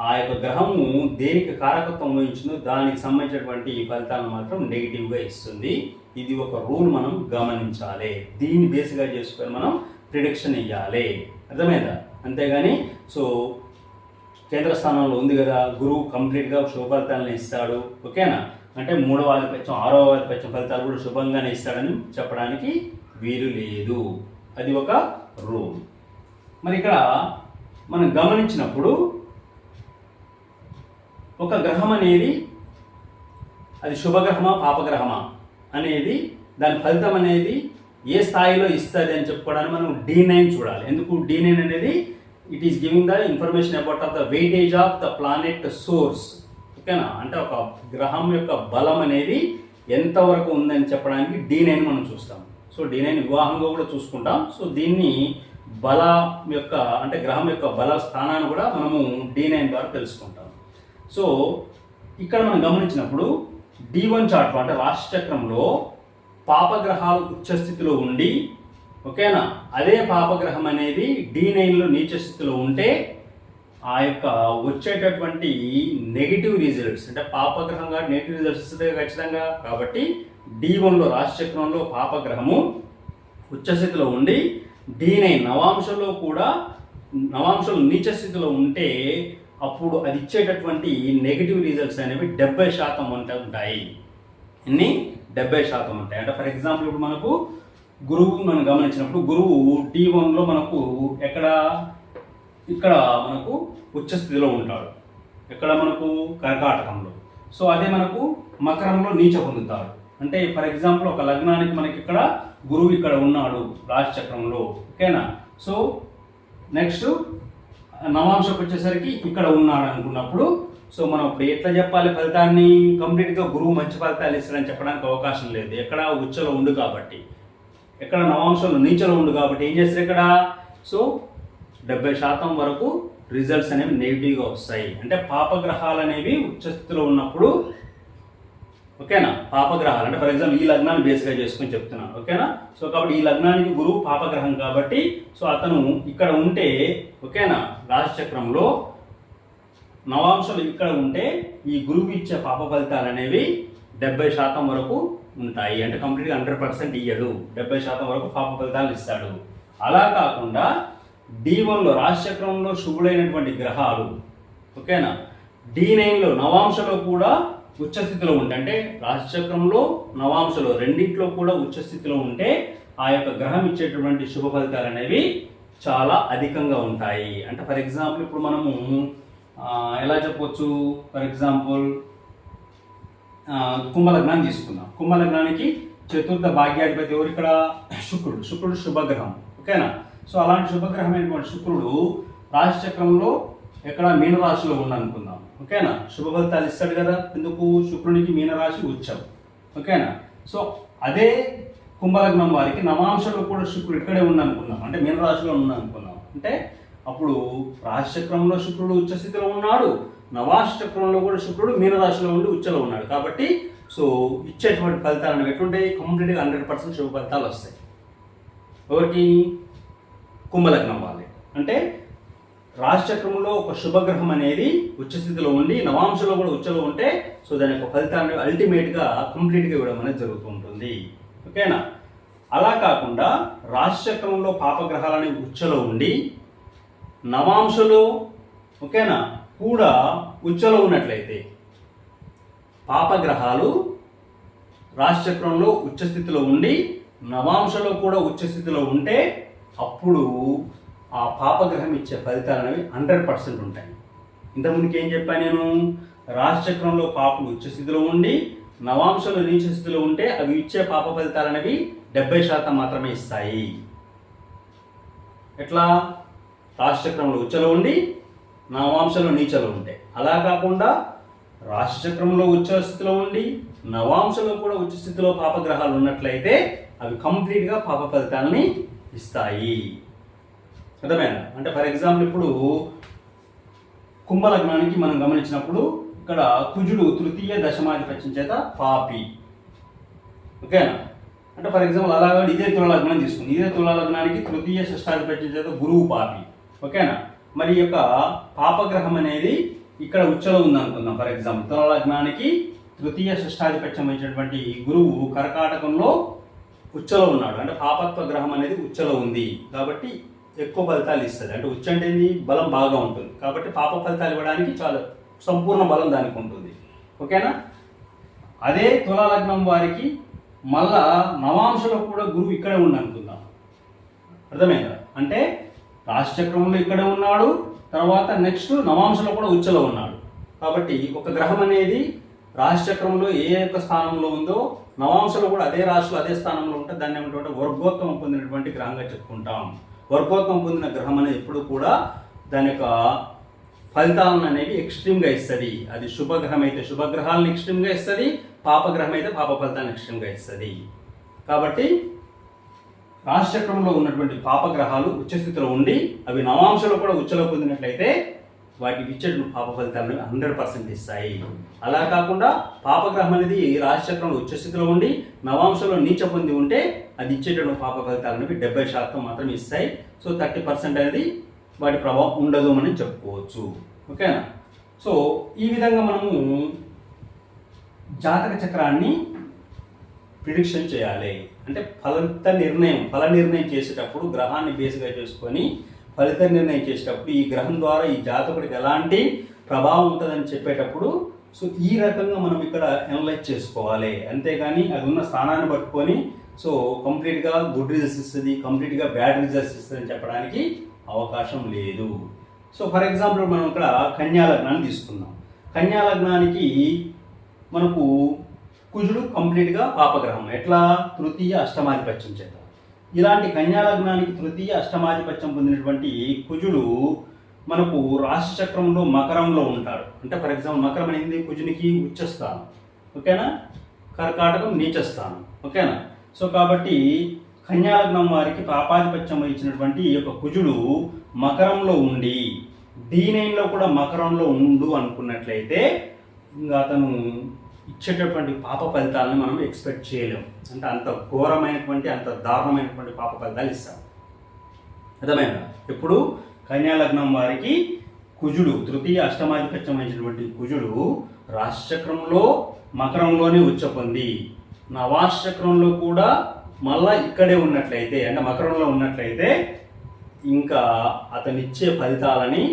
ఆ యొక్క గ్రహము దేనికి కారకత్వం వహించిందో దానికి సంబంధించినటువంటి ఫలితాలను మాత్రం నెగిటివ్గా ఇస్తుంది. ఇది ఒక రూల్ మనం గమనించాలి. దీన్ని బేస్గా చేసుకొని మనం ప్రిడిక్షన్ ఇవ్వాలి. అర్థమైందా? అంతేగాని సో కేంద్ర స్థానంలో ఉంది కదా గురువు కంప్లీట్గా శుభ ఫలితాలను ఇస్తాడు. ఓకేనా? అంటే 3వ ఆధిపత్యం 6వ ఆధిపత్యం ఫలితాలు కూడా శుభంగానే ఇస్తాడని చెప్పడానికి వీలు లేదు. అది ఒక రూల్. మరి ఇక్కడ మనం గమనించినప్పుడు ఒక గ్రహం అనేది అది శుభగ్రహమా పాపగ్రహమా అనేది దాని ఫలితం అనేది ఏ స్థాయిలో ఇస్తుంది అని చెప్పుకోవడానికి మనం D9 చూడాలి. ఎందుకు D9 అనేది it is giving the information about of the weightage of the planet source. ఓకేనా, అంటే ఒక గ్రహం యొక్క బలం అనేది ఎంతవరకు ఉందని చెప్పడానికి D9 మనం చూస్తాం. సో D9 వివాహంగా కూడా చూసుకుంటాం. సో దీన్ని బల యొక్క అంటే గ్రహం యొక్క బల స్థానాన్ని కూడా మనము D9 ద్వారా తెలుసుకుంటాం. సో ఇక్కడ మనం గమనించినప్పుడు D1 చార్ట్ అంటే రాశి చక్రంలో పాపగ్రహాలు ఉచ్చస్థితిలో ఉండి, ఓకేనా, అదే పాపగ్రహం అనేది D9లో నీచ స్థితిలో ఉంటే ఆ యొక్క వచ్చేటటువంటి నెగిటివ్ రిజల్ట్స్ అంటే పాపగ్రహంగా నెగిటివ్ రిజల్ట్స్ ఇస్తుంది ఖచ్చితంగా. కాబట్టి D1లో రాశి చక్రంలో పాపగ్రహము ఉచ్చస్థితిలో ఉండి D9 నవాంశంలో నీచ స్థితిలో ఉంటే అప్పుడు అది ఇచ్చేటటువంటి నెగిటివ్ రిజల్ట్స్ అనేవి 70% ఉంటాయి. ఇన్ని 70% ఉంటాయి. అంటే ఫర్ ఎగ్జాంపుల్ ఇప్పుడు మనకు గురువు మనం గమనించినప్పుడు గురువు D1లో మనకు ఇక్కడ మనకు ఉచ్చస్థితిలో ఉంటాడు. ఎక్కడ మనకు కర్కాటకంలో. సో అదే మనకు మకరంలో నీచ పొందుతాడు. అంటే ఫర్ ఎగ్జాంపుల్ ఒక లగ్నానికి మనకి ఇక్కడ గురువు ఇక్కడ ఉన్నాడు రాశి చక్రంలో, ఓకేనా. సో నెక్స్ట్ నవాంశకు వచ్చేసరికి ఇక్కడ ఉన్నాడు అనుకున్నప్పుడు సో మనం ఇప్పుడు ఎట్లా చెప్పాలి ఫలితాన్ని? కంప్లీట్గా గురువు మంచి ఫలితాలు ఇస్తాడని చెప్పడానికి అవకాశం లేదు. ఎక్కడ ఉచ్చలో ఉండు కాబట్టి, ఎక్కడ నవాంశంలో నీచలో ఉండు కాబట్టి ఏం చేస్తారు ఇక్కడ? సో 70% వరకు రిజల్ట్స్ అనేవి నెగిటివ్గా వస్తాయి. అంటే పాపగ్రహాలు అనేవి ఉచ్చస్థితిలో ఉన్నప్పుడు, ఓకేనా, పాపగ్రహాలు అంటే ఫర్ ఎగ్జాంపుల్ ఈ లగ్నాన్ని బేస్గా చేసుకొని చెప్తున్నాను, ఓకేనా. సో కాబట్టి ఈ లగ్నానికి గురువు పాపగ్రహం కాబట్టి సో అతను ఇక్కడ ఉంటే, ఓకేనా, రాశి చక్రంలో నవాంశాలు ఇక్కడ ఉంటే ఈ గురువు ఇచ్చే పాప ఫలితాలు అనేవి 70% వరకు ఉంటాయి. అంటే కంప్లీట్గా 100% ఇయ్యడు, 70% వరకు పాప ఫలితాలు ఇస్తాడు. అలా కాకుండా D1లో రాశి చక్రంలో శుభులైనటువంటి గ్రహాలు, ఓకేనా, D9లో నవాంశలో కూడా ఉచ్చస్థితిలో ఉంటే, అంటే రాశి చక్రంలో నవాంశలో రెండింటిలో కూడా ఉచ్చస్థితిలో ఉంటే ఆ యొక్క గ్రహం ఇచ్చేటటువంటి శుభ ఫలితాలు అనేవి చాలా అధికంగా ఉంటాయి. అంటే ఫర్ ఎగ్జాంపుల్ ఇప్పుడు మనము ఎలా చెప్పవచ్చు? ఫర్ ఎగ్జాంపుల్ కుంభలగ్నాన్ని తీసుకుందాం. కుంభలగ్నానికి చతుర్థ భాగ్యాధిపతి ఎవరు? ఇక్కడ శుక్రుడు శుభగ్రహం, ఓకేనా. సో అలాంటి శుభగ్రహమైనటువంటి శుక్రుడు రాశి చక్రంలో ఎక్కడ మీనరాశిలో ఉందనుకుందాం, ఓకేనా. శుభ ఫలితాలు ఇస్తాడు కదా. ఎందుకు? శుక్రునికి మీనరాశి ఉచ్చం, ఓకేనా. సో అదే కుంభలగ్నం వారికి నవాంశంలో కూడా శుక్రుడు ఇక్కడే ఉందనుకుందాం, అంటే మీనరాశిలో ఉందనుకుందాం. అంటే అప్పుడు రాశి చక్రంలో శుక్రుడు ఉచ్చస్థితిలో ఉన్నాడు, నవాంశ చక్రంలో కూడా శుక్రుడు మీనరాశిలో ఉండి ఉచ్చలో ఉన్నాడు. కాబట్టి సో ఇచ్చేటువంటి ఫలితాలను ఎట్లుంటాయి? కంప్లీట్గా 100% శుభ ఫలితాలు వస్తాయి. ఎవరికి? కుంభలగ్నం వాళ్ళే. అంటే రాశి చక్రంలో ఒక శుభగ్రహం అనేది ఉచ్చస్థితిలో ఉండి నవాంశలో కూడా ఉచ్చలో ఉంటే సో దాని యొక్క ఫలితాన్ని అల్టిమేట్గా కంప్లీట్గా ఇవ్వడం అనేది జరుగుతూ ఉంటుంది, ఓకేనా. అలా కాకుండా రాశి చక్రంలో పాపగ్రహాలని ఉచ్చలో ఉండి నవాంశలో, ఓకేనా, కూడా ఉచ్చలో ఉన్నట్లయితే పాపగ్రహాలు రాశి చక్రంలో ఉచ్చస్థితిలో ఉండి నవాంశలో కూడా ఉచ్చస్థితిలో ఉంటే అప్పుడు ఆ పాపగ్రహం ఇచ్చే ఫలితాలు అనేవి 100% ఉంటాయి. ఇంతకుముందుకు ఏం చెప్పాను నేను? రాశి చక్రంలో పాపలు ఉచ్చస్థితిలో ఉండి నవాంశంలో నీచ స్థితిలో ఉంటే అవి ఇచ్చే పాప ఫలితాలు అనేవి 70% మాత్రమే ఇస్తాయి. ఎట్లా? రాశి చక్రంలో ఉచ్చలో ఉండి నవాంశంలో నీచలో ఉంటే. అలా కాకుండా రాశి చక్రంలో ఉచ్చ స్థితిలో ఉండి నవాంశంలో కూడా ఉచ్చ స్థితిలో పాపగ్రహాలు ఉన్నట్లయితే అవి కంప్లీట్గా పాప ఫలితాలని ఇస్తాయి. అర్థమైనా? అంటే ఫర్ ఎగ్జాంపుల్ ఇప్పుడు కుంభలగ్నానికి మనం గమనించినప్పుడు ఇక్కడ కుజుడు తృతీయ దశమాధిపత్యం చేత పాపి, ఓకేనా. అంటే ఫర్ ఎగ్జాంపుల్ అలాగా ఇదే తులాలగ్నం తీసుకుంది. ఇదే తులాలగ్నానికి తృతీయ షష్టాధిపత్యం చేత గురువు పాపి, ఓకేనా. మరి ఈ యొక్క పాపగ్రహం అనేది ఇక్కడ ఉచ్చలో ఉందనుకుందాం. ఫర్ ఎగ్జాంపుల్ తులాలగ్నానికి తృతీయ షష్టాధిపత్యం అయినటువంటి గురువు కర్కాటకంలో ఉచ్చలో ఉన్నాడు. అంటే పాపత్వ గ్రహం అనేది ఉచ్చలో ఉంది కాబట్టి ఎక్కువ ఫలితాలు ఇస్తుంది. అంటే ఉచ్చ అంటే బలం బాగా ఉంటుంది కాబట్టి పాప ఫలితాలు ఇవ్వడానికి చాలా సంపూర్ణ బలం దానికి ఉంటుంది, ఓకేనా. అదే తులాలగ్నం వారికి మళ్ళా నవాంశలో కూడా గురువు ఇక్కడే ఉండి అనుకుందాం. అర్థమైందా? అంటే రాశిచక్రంలో ఇక్కడే ఉన్నాడు, తర్వాత నెక్స్ట్ నవాంశలో కూడా ఉచ్చలో ఉన్నాడు. కాబట్టి ఒక గ్రహం అనేది రాశిచక్రంలో ఏ యొక్క స్థానంలో ఉందో నవాంశలో కూడా అదే రాశిలో అదే స్థానంలో ఉంటే దాన్ని ఏమిటంటే వర్గోత్తమం పొందినటువంటి గ్రహంగా చెప్పుకుంటాం. వర్గోత్తమం పొందిన గ్రహం అనేది ఎప్పుడు కూడా దాని యొక్క ఫలితాలను అనేవి ఎక్స్ట్రీమ్గా ఇస్తుంది. అది శుభగ్రహం అయితే శుభగ్రహాలను ఎక్స్ట్రీమ్గా ఇస్తుంది, పాపగ్రహం అయితే పాప ఫలితాలను ఎక్స్ట్రీమ్గా ఇస్తుంది. కాబట్టి రాశిచక్రంలో ఉన్నటువంటి పాపగ్రహాలు ఉచ్చస్థితిలో ఉండి అవి నవాంశలో కూడా ఉచ్చలో పొందినట్లయితే వాటికి ఇచ్చేటువంటి పాప ఫలితాలను 100% ఇస్తాయి. అలా కాకుండా పాపగ్రహం అనేది రాశిచక్రంలో ఉచ్చస్థితిలో ఉండి నవాంశంలో నీచ పొంది ఉంటే అది ఇచ్చేటువంటి పాప ఫలితాలను 70% మాత్రమే ఇస్తాయి. సో 30% అనేది వాటి ప్రభావం ఉండదు అని చెప్పుకోవచ్చు. ఓకేనా? సో ఈ విధంగా మనము జాతక చక్రాన్ని ప్రిడిక్షన్ చేయాలి. అంటే ఫల నిర్ణయం చేసేటప్పుడు గ్రహాన్ని బేస్గా చేసుకొని ఫలిత నిర్ణయం చేసేటప్పుడు ఈ గ్రహం ద్వారా ఈ జాతకుడికి ఎలాంటి ప్రభావం ఉంటుందని చెప్పేటప్పుడు సో ఈ రకంగా మనం ఇక్కడ అనలైజ్ చేసుకోవాలి. అంతేగాని అది ఉన్న స్థానాన్ని పట్టుకొని సో కంప్లీట్గా గుడ్ రిజల్ట్స్ ఇస్తుంది, కంప్లీట్గా బ్యాడ్ రిజల్ట్స్ ఇస్తుంది అని చెప్పడానికి అవకాశం లేదు. సో ఫర్ ఎగ్జాంపుల్ మనం ఇక్కడ కన్యా లగ్నాన్ని తీసుకుందాం. కన్యా లగ్నానికి మనకు కుజుడు కంప్లీట్గా పాపగ్రహం. ఎట్లా? తృతీయ అష్టమాధిపత్యం చేత. ఇలాంటి కన్యా లగ్నానికి తృతీయ అష్టమాధిపత్యం పొందినటువంటి కుజుడు మనకు రాశి చక్రంలో మకరంలో ఉంటాడు. అంటే ఫర్ ఎగ్జాంపుల్ మకరం అనేది కుజునికి ఉచ్చస్థానం, ఓకేనా? కర్కాటకం నీచస్థానం, ఓకేనా? సో కాబట్టి కన్యా లగ్నం వారికి పాపాధిపత్యం వహించినటువంటి ఈ యొక్క కుజుడు మకరంలో ఉండి D9లో కూడా మకరంలో ఉండు అనుకున్నట్లయితే ఇంకా అతను ఇచ్చేటటువంటి పాప ఫలితాలను మనం ఎక్స్పెక్ట్ చేయలేము. అంటే అంత ఘోరమైనటువంటి అంత దారుణమైనటువంటి పాప ఫలితాలు ఇస్తాం. అర్థమైనా? ఇప్పుడు కన్యా లగ్నం వారికి కుజుడు తృతీయ అష్టమాధిపత్యం వహించినటువంటి కుజుడు రాశిచక్రంలో మకరంలోనే ఉచ్చ పొంది నవాశచక్రంలో కూడా మళ్ళా ఇక్కడే ఉన్నట్లయితే అంటే మకరంలో ఉన్నట్లయితే ఇంకా అతనిచ్చే ఫలితాలని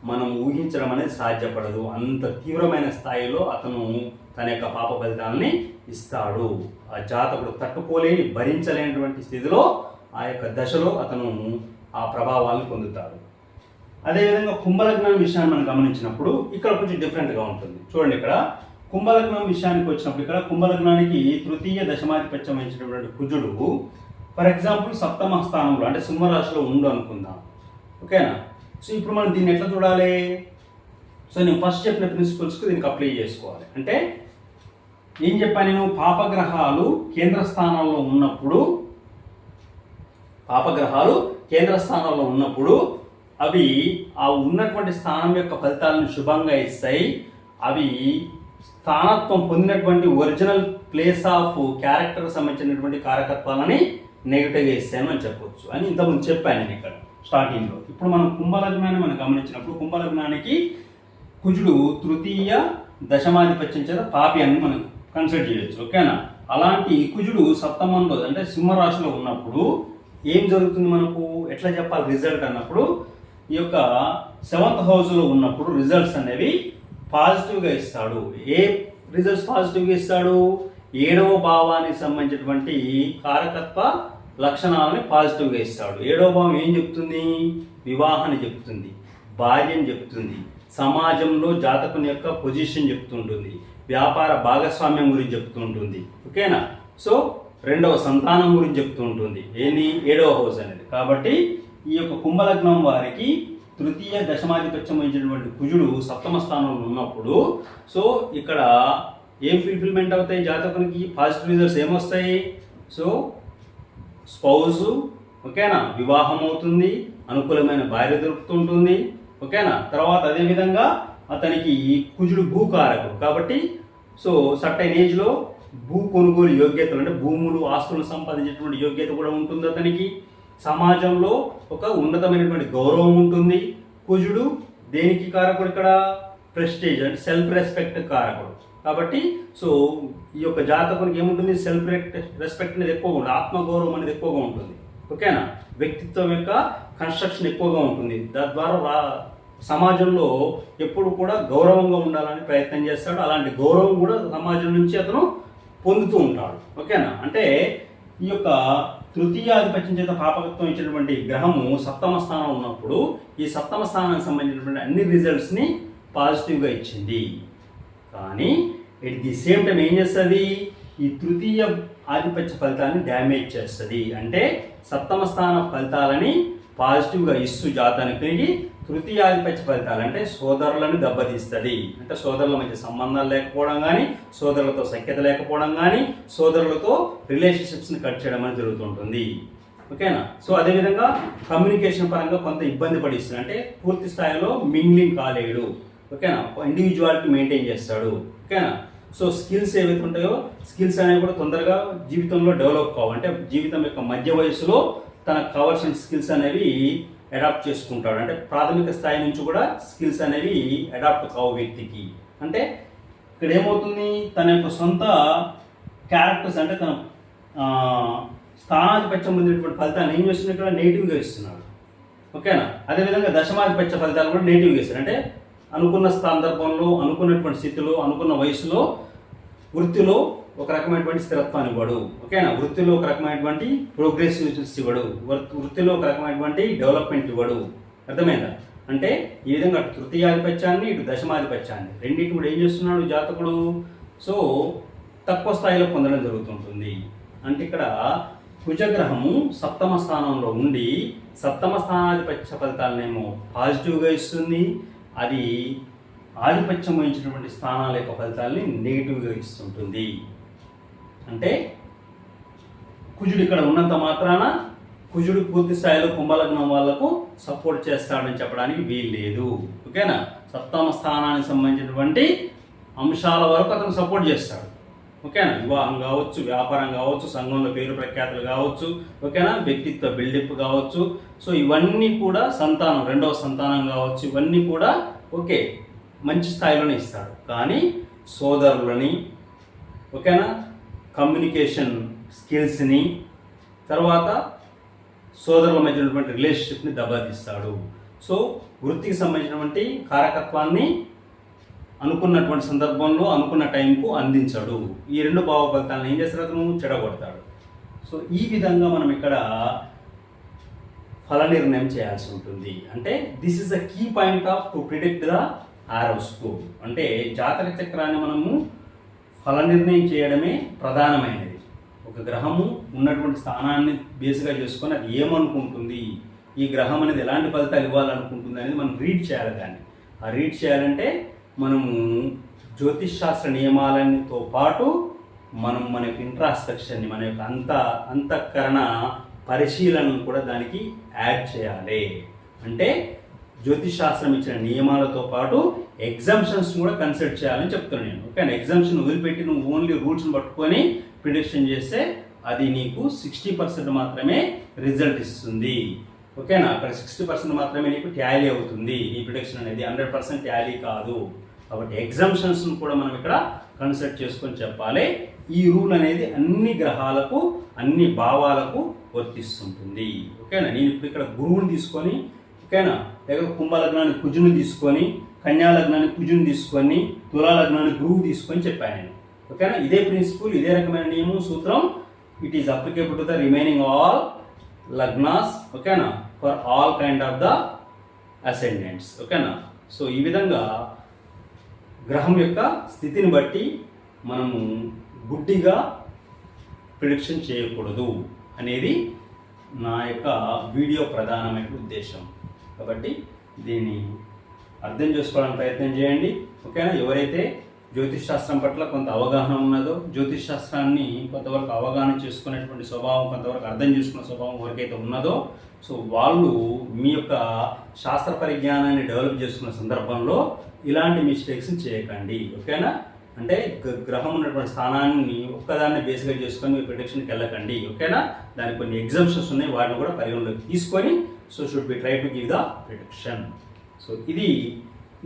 మనం ఊహించడం అనేది సాధ్యపడదు. అంత తీవ్రమైన స్థాయిలో అతను తన యొక్క పాప ఫలితాలని ఇస్తాడు. ఆ జాతకుడు తట్టుకోలేని భరించలేనటువంటి స్థితిలో ఆ యొక్క దశలో అతను ఆ ప్రభావాలను పొందుతాడు. అదేవిధంగా కుంభలగ్నం విషయాన్ని మనం గమనించినప్పుడు ఇక్కడ కొంచెం డిఫరెంట్గా ఉంటుంది. చూడండి, ఇక్కడ కుంభలగ్నం విషయానికి వచ్చినప్పుడు ఇక్కడ కుంభలగ్నానికి తృతీయ దశమాధిపత్యం వహించినటువంటి కుజుడు ఫర్ ఎగ్జాంపుల్ సప్తమ స్థానంలో అంటే సింహరాశిలో ఉండు అనుకుందాం, ఓకేనా? సో ఇప్పుడు మనం దీన్ని ఎట్లా చూడాలి? సో నేను ఫస్ట్ చెప్పిన ప్రిన్సిపల్స్కి దీనికి అప్లై చేసుకోవాలి. అంటే ఏం చెప్పాను నేను? పాపగ్రహాలు కేంద్ర స్థానాల్లో ఉన్నప్పుడు అవి ఆ ఉన్నటువంటి స్థానం యొక్క ఫలితాలను శుభంగా ఇస్తాయి. అవి స్థానత్వం పొందినటువంటి ఒరిజినల్ ప్లేస్ ఆఫ్ క్యారెక్టర్ సంబంధించినటువంటి కారకత్వాలని నెగిటివ్గా ఇస్తాను అని చెప్పొచ్చు అని ఇంతకుముందు చెప్పాను నేను ఇక్కడ స్టార్టింగ్లో. ఇప్పుడు మనం కుంభలగ్నాన్ని మనం గమనించినప్పుడు కుంభలగ్నానికి కుజుడు తృతీయ దశమాధిపత్యం చేత పాపి అని మనం కన్సిడర్ చేయొచ్చు, ఓకేనా? అలాంటి కుజుడు సప్తమంలో అంటే సింహరాశిలో ఉన్నప్పుడు ఏం జరుగుతుంది మనకు? ఎట్లా చెప్పాలి రిజల్ట్ అన్నప్పుడు ఈ యొక్క 7th హౌస్లో ఉన్నప్పుడు రిజల్ట్స్ అనేవి పాజిటివ్గా ఇస్తాడు. ఏ రిజల్ట్స్ పాజిటివ్గా ఇస్తాడు? 7వ భావానికి సంబంధించినటువంటి కారకత్వ లక్షణాలని పాజిటివ్గా ఇస్తాడు. 7వ భావం ఏం చెప్తుంది? వివాహాన్ని చెప్తుంది, భార్యని చెప్తుంది, సమాజంలో జాతకుని యొక్క పొజిషన్ చెప్తుంటుంది, వ్యాపార భాగస్వామ్యం గురించి చెప్తుంటుంది, ఓకేనా? సో 2వ సంతానం గురించి చెప్తూ ఉంటుంది. ఏంది? 7వ హౌస్ అనేది. కాబట్టి ఈ యొక్క కుంభలగ్నం వారికి తృతీయ దశమాధిపత్యం వహించినటువంటి కుజుడు సప్తమ స్థానంలో ఉన్నప్పుడు సో ఇక్కడ ఏం ఫుల్ఫిల్మెంట్ అవుతాయి? జాతకునికి పాజిటివ్ రిజల్ట్స్ ఏమొస్తాయి? సో స్పౌజు, ఓకేనా? వివాహం అవుతుంది, అనుకూలమైన భార్య దొరుకుతుంటుంది, ఓకేనా? తర్వాత అదేవిధంగా అతనికి కుజుడు భూకారకుడు కాబట్టి సో సర్టైన్ ఏజ్లో భూ కొనుగోలు యోగ్యతలు అంటే భూములు ఆస్తులను సంపాదించేటువంటి యోగ్యత కూడా ఉంటుంది అతనికి. సమాజంలో ఒక ఉన్నతమైనటువంటి గౌరవం ఉంటుంది. కుజుడు దేనికి కారకుడు? ఇక్కడ ప్రెస్టేజ్ అంటే సెల్ఫ్ రెస్పెక్ట్ కారకుడు. కాబట్టి సో ఈ యొక్క జాతకునికి ఏముంటుంది? సెల్ఫ్ రెస్పెక్ట్ అనేది ఎక్కువగా ఉంటుంది, ఆత్మగౌరవం అనేది ఎక్కువగా ఉంటుంది, ఓకేనా? వ్యక్తిత్వం యొక్క కన్స్ట్రక్షన్ ఎక్కువగా ఉంటుంది. తద్వారా సమాజంలో ఎప్పుడు కూడా గౌరవంగా ఉండాలని ప్రయత్నం చేస్తాడు. అలాంటి గౌరవం కూడా సమాజం నుంచి అతను పొందుతూ ఉంటాడు, ఓకేనా? అంటే ఈ యొక్క తృతీయాధిపత్యం చేత పాపకత్వం ఇచ్చినటువంటి గ్రహము సప్తమ స్థానం ఉన్నప్పుడు ఈ సప్తమ స్థానానికి సంబంధించినటువంటి అన్ని రిజల్ట్స్ని పాజిటివ్గా ఇచ్చింది. కానీ ఎట్ ది సేమ్ టైం ఏం చేస్తుంది, ఈ తృతీయ ఆధిపత్య ఫలితాన్ని డ్యామేజ్ చేస్తుంది. అంటే సప్తమ స్థాన ఫలితాలని పాజిటివ్గా ఇస్తూ జాతానికి తృతీయాధిపత్య ఫలితాలు అంటే సోదరులను దెబ్బతీస్తుంది. అంటే సోదరుల మధ్య సంబంధాలు లేకపోవడం కానీ, సోదరులతో సఖ్యత లేకపోవడం కానీ, సోదరులతో రిలేషన్షిప్స్ని కట్ చేయడం అనేది జరుగుతుంటుంది. ఓకేనా. సో అదేవిధంగా కమ్యూనికేషన్ పరంగా కొంత ఇబ్బంది పడిస్తుంది. అంటే పూర్తి స్థాయిలో మింగ్లింగ్ కాలేడు. ఓకేనా. ఇండివిజువాలిటీ మెయింటైన్ చేస్తాడు. ఓకేనా. సో స్కిల్స్ ఏవైతే ఉంటాయో స్కిల్స్ అనేవి కూడా తొందరగా జీవితంలో డెవలప్ కావు. అంటే జీవితం యొక్క మధ్య వయసులో తనకు కావాల్సిన స్కిల్స్ అనేవి అడాప్ట్ చేసుకుంటాడు. అంటే ప్రాథమిక స్థాయి నుంచి కూడా స్కిల్స్ అనేవి అడాప్ట్ కావు వ్యక్తికి. అంటే ఇక్కడ ఏమవుతుంది, తన యొక్క సొంత క్యారెక్టర్స్ అంటే తన స్థానాధిపత్యం పొందినటువంటి ఫలితాన్ని ఏం చేస్తున్నా ఇక్కడ నెగిటివ్గా ఇస్తున్నాడు. ఓకేనా. అదేవిధంగా దశమాధిపత్య ఫలితాలు కూడా నెగిటివ్గా ఇస్తారు. అంటే అనుకున్న సందర్భంలో, అనుకున్నటువంటి స్థితిలో, అనుకున్న వయసులో వృత్తిలో ఒక రకమైనటువంటి స్థిరత్వాన్ని ఇవ్వడు. ఓకేనా. వృత్తిలో ఒక రకమైనటువంటి ప్రోగ్రెసివ్నెస్ ఇవ్వడు. వృత్తిలో ఒక రకమైనటువంటి డెవలప్మెంట్ ఇవ్వడు. అర్థమైందా. అంటే ఈ విధంగా అటు తృతీయాధిపత్యాన్ని ఇటు దశమాధిపత్యాన్ని రెండింటి కూడా ఏం చేస్తున్నాడు జాతకుడు, సో తక్కువ స్థాయిలో పొందడం జరుగుతుంటుంది. అంటే ఇక్కడ కుజగ్రహము సప్తమ స్థానంలో ఉండి సప్తమ స్థానాధిపత్య ఫలితాలనేమో పాజిటివ్గా ఇస్తుంది, అది ఆధిపత్యం వహించినటువంటి స్థానాల యొక్క ఫలితాలని నెగిటివ్గా ఇస్తుంటుంది. అంటే కుజుడు ఇక్కడ ఉన్నంత మాత్రాన కుజుడు పూర్తి స్థాయిలో కుంభలగ్నం వాళ్లకు సపోర్ట్ చేస్తాడని చెప్పడానికి వీలు లేదు. ఓకేనా. సప్తమ స్థానానికి సంబంధించినటువంటి అంశాల వరకు అతను సపోర్ట్ చేస్తాడు. ఓకేనా. వివాహం కావచ్చు, వ్యాపారం కావచ్చు, సంఘంలో పేరు ప్రఖ్యాతులు కావచ్చు, ఓకేనా, వ్యక్తిత్వ బిల్డప్ కావచ్చు. సో ఇవన్నీ కూడా సంతానం, రెండవ సంతానం కావచ్చు, ఇవన్నీ కూడా ఓకే మంచి స్థాయిలోనే ఇస్తాడు. కానీ సోదరులని, ఓకేనా, కమ్యూనికేషన్ స్కిల్స్ని, తర్వాత సోదరుల మధ్య ఉన్నటువంటి రిలేషన్షిప్ని దెబ్బతీస్తాడు. సో వృత్తికి సంబంధించినటువంటి కారకత్వాన్ని అనుకున్నటువంటి సందర్భంలో అనుకున్న టైంకు అందించాడు. ఈ రెండు భావ ఫలితాలను ఏం చేస్తాడు, అతను చెడగొడతాడు. సో ఈ విధంగా మనం ఇక్కడ ఫల నిర్ణయం చేయాల్సి ఉంటుంది. అంటే this is the key point of to predict the horoscope. అంటే జాతక చక్రాన్ని మనము ఫల నిర్ణయం చేయడమే ప్రధానమైనది. ఒక గ్రహము ఉన్నటువంటి స్థానాన్ని బేస్గా చేసుకొని అది ఏమనుకుంటుంది, ఈ గ్రహం అనేది ఎలాంటి ఫలితాలు ఇవ్వాలనుకుంటుంది అనేది మనం రీడ్ చేయాలి. దాన్ని ఆ రీడ్ చేయాలంటే మనము జ్యోతిష్ శాస్త్ర నియమాలతో పాటు మనం మన యొక్క ఇంట్రాస్పెక్షన్ని, మన యొక్క అంతఃకరణ పరిశీలనను కూడా దానికి యాడ్ చేయాలి. అంటే జ్యోతిష్ శాస్త్రం ఇచ్చిన నియమాలతో పాటు ఎగ్జామ్షన్స్ కూడా కన్సిడర్ చేయాలని చెప్తున్నాను నేను. ఓకే. ఎగ్జామ్షన్ వదిలిపెట్టి నువ్వు ఓన్లీ రూల్స్ని పట్టుకొని ప్రిడిక్షన్ చేస్తే అది నీకు 60% మాత్రమే రిజల్ట్ ఇస్తుంది. ఓకేనా. అక్కడ 60% మాత్రమే నీకు ట్యాలీ అవుతుంది. ఈ ప్రిడిక్షన్ అనేది 100% ట్యాలీ కాదు. కాబట్టి ఎగ్జామ్షన్స్ను కూడా మనం ఇక్కడ కన్సిడర్ చేసుకొని చెప్పాలి. ఈ రూల్ అనేది అన్ని గ్రహాలకు, అన్ని భావాలకు వర్తిస్తుంటుంది. ఓకేనా. నేను ఇప్పుడు ఇక్కడ గురువుని తీసుకొని, ఓకేనా, లేకపోతే కుంభలగ్నాన్ని కుజుని తీసుకొని, కన్యా లగ్నాన్ని కుజుని తీసుకొని, తులా లగ్నాన్ని గురువు తీసుకొని చెప్పాను నేను. ఓకేనా. ఇదే ప్రిన్సిపల్, ఇదే రకమైన నియమం, సూత్రం it is applicable to the remaining all లగ్నాస్. ఓకేనా. For all kind of the ascendants. ఓకేనా. సో ఈ విధంగా గ్రహం యొక్క స్థితిని బట్టి మనము గుడ్డిగా ప్రిడిక్షన్ చేయకూడదు అనేది నా యొక్క వీడియో ప్రధానమైన ఉద్దేశం. కాబట్టి దీన్ని అర్థం చేసుకోవడానికి ప్రయత్నం చేయండి. ఓకేనా. ఎవరైతే జ్యోతిష్ శాస్త్రం పట్ల కొంత అవగాహన ఉన్నదో, జ్యోతిష్ శాస్త్రాన్ని కొంతవరకు అవగాహన చేసుకునేటువంటి స్వభావం, కొంతవరకు అర్థం చేసుకునే స్వభావం ఎవరికైతే ఉన్నదో, సో వాళ్ళు మీ యొక్క శాస్త్ర పరిజ్ఞానాన్ని డెవలప్ చేసుకున్న సందర్భంలో ఇలాంటి మిస్టేక్స్ని చేయకండి. ఓకేనా. అంటే గ్రహం ఉన్నటువంటి స్థానాన్ని ఒక్కదాన్ని బేస్గా చేసుకొని మీ ప్రిడిక్షన్కి వెళ్ళకండి. ఓకేనా. దానికి కొన్ని ఎగ్జామ్షన్స్ ఉన్నాయి, వాటిని కూడా పరిగణలోకి తీసుకొని so should be try to give the prediction. So ఇది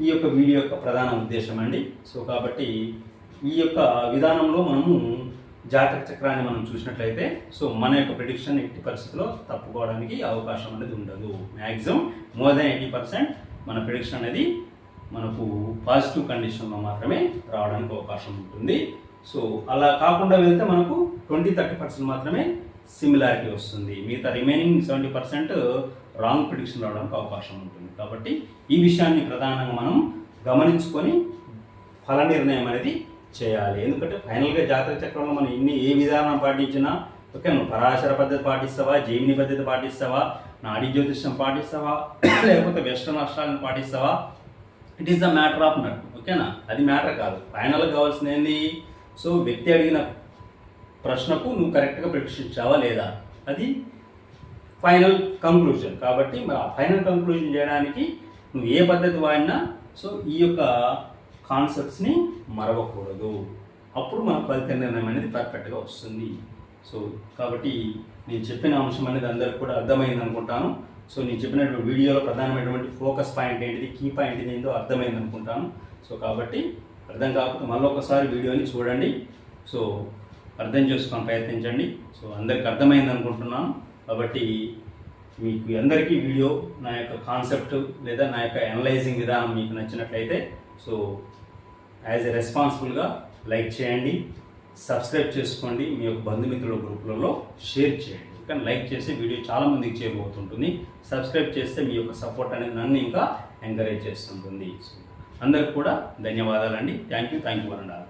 ఈ యొక్క వీడియో యొక్క ప్రధాన ఉద్దేశం అండి. సో కాబట్టి ఈ యొక్క విధానంలో మనము జాతక చక్రాన్ని మనం చూసినట్లయితే సో మన యొక్క ప్రిడిక్షన్ 80% తప్పుకోవడానికి అవకాశం అనేది ఉండదు. మ్యాక్సిమం మోర్ దెన్ 80% మన ప్రిడిక్షన్ అనేది మనకు పాజిటివ్ కండిషన్లో మాత్రమే రావడానికి అవకాశం ఉంటుంది. సో అలా కాకుండా వెళ్తే మనకు 20-30% మాత్రమే సిమిలారిటీ వస్తుంది. మిగతా రిమైనింగ్ 70% రాంగ్ ప్రిడిక్షన్ రావడానికి అవకాశం ఉంటుంది. కాబట్టి ఈ విషయాన్ని ప్రధానంగా మనం గమనించుకొని ఫల నిర్ణయం అనేది చేయాలి. ఎందుకంటే ఫైనల్గా జాతక చక్రంలో మనం ఏ విధానం పాటించినా, ఓకే, నువ్వు పరాశర పద్ధతి పాటిస్తావా, జైమిని పద్ధతి పాటిస్తావా, నాడీ జ్యోతిష్యం పాటిస్తావా, లేకపోతే వెస్టర్న్ అస్ట్రాలజీని పాటిస్తావా, it is the matter of nut. ఓకేనా, అది మ్యాటర్ కాదు. ఫైనల్గా కావాల్సింది ఏంది? సో వ్యక్తి అడిగిన ప్రశ్నకు నువ్వు కరెక్ట్గా ప్రిడిక్షన్ లేదా, అది ఫైనల్ కంక్లూజన్. కాబట్టి మరి ఆ ఫైనల్ కంక్లూజన్ చేయడానికి నువ్వు ఏ పద్ధతి వాడినా సో ఈ యొక్క కాన్సెప్ట్స్ని మరవకూడదు. అప్పుడు మన ఫలిత నిర్ణయం అనేది పర్ఫెక్ట్గా వస్తుంది. సో కాబట్టి నేను చెప్పిన అంశం అనేది అందరికి కూడా అర్థమైంది అనుకుంటాను. సో నేను చెప్పినటువంటి వీడియోలో ప్రధానమైనటువంటి ఫోకస్ పాయింట్ ఏంటిది, కీ పాయింట్ ఏంటో అర్థమైంది అనుకుంటాను. సో కాబట్టి అర్థం కాకపోతే మళ్ళీ ఒకసారి వీడియోని చూడండి. సో అర్థం చేసుకొని ప్రయత్నించండి. సో అందరికి అర్థమైంది అనుకుంటున్నాను. కాబట్టి మీకు అందరికీ వీడియో నా యొక్క కాన్సెప్ట్ లేదా నా యొక్క అనలైజింగ్ విధానం మీకు నచ్చినట్లయితే సో యాజ్ ఎ రెస్పాన్సిబుల్గా లైక్ చేయండి, సబ్స్క్రైబ్ చేసుకోండి, మీ యొక్క బంధుమిత్రుల గ్రూపులలో షేర్ చేయండి. కానీ లైక్ చేస్తే వీడియో చాలామందికి చేరువవుతుంటుంది. సబ్స్క్రైబ్ చేస్తే మీ యొక్క సపోర్ట్ అనేది నన్ను ఇంకా ఎంకరేజ్ చేస్తుంటుంది. అందరికి కూడా ధన్యవాదాలండి. Thank you one and all.